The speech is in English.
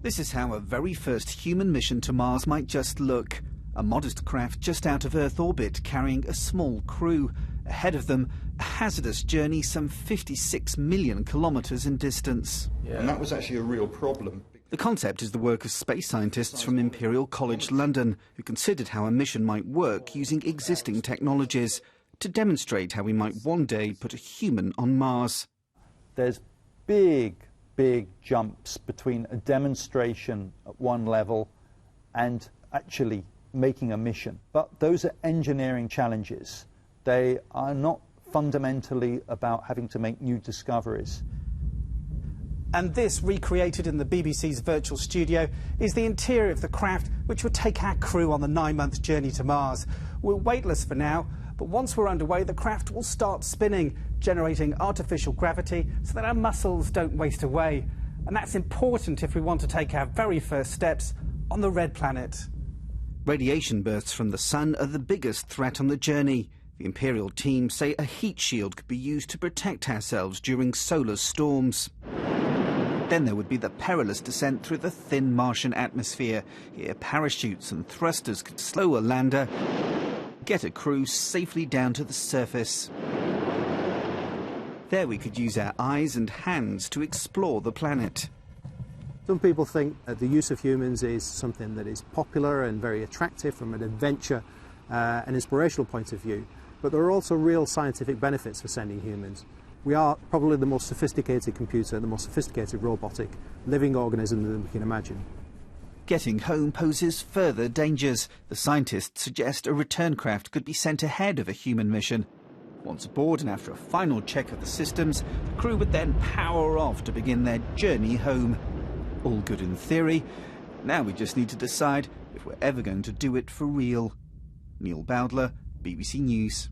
This is how a very first human mission to Mars might just look. A modest craft just out of Earth orbit carrying a small crew. Ahead of them, a hazardous journey some 56 million kilometres in distance. Yeah. And that was actually a real problem. The concept is the work of space scientists from Imperial College London, who considered how a mission might work using existing technologies to demonstrate how we might one day put a human on Mars. There's big jumps between a demonstration at one level and actually making a mission. But those are engineering challenges. They are not fundamentally about having to make new discoveries. And this, recreated in the BBC's virtual studio, is the interior of the craft which would take our crew on the 9-month journey to Mars. We're weightless for now, but once we're underway, the craft will start spinning, generating artificial gravity so that our muscles don't waste away. And that's important if we want to take our very first steps on the Red Planet. Radiation bursts from the sun are the biggest threat on the journey. The Imperial team say a heat shield could be used to protect ourselves during solar storms. Then there would be the perilous descent through the thin Martian atmosphere. Here, parachutes and thrusters could slow a lander, get a crew safely down to the surface. There we could use our eyes and hands to explore the planet. Some people think that the use of humans is something that is popular and very attractive from an adventure and inspirational point of view, but there are also real scientific benefits for sending humans. We are probably the most sophisticated computer, the most sophisticated robotic living organism that we can imagine. Getting home poses further dangers. The scientists suggest a return craft could be sent ahead of a human mission. Once aboard and after a final check of the systems, the crew would then power off to begin their journey home. All good in theory. Now we just need to decide if we're ever going to do it for real. Neil Bowdler, BBC News.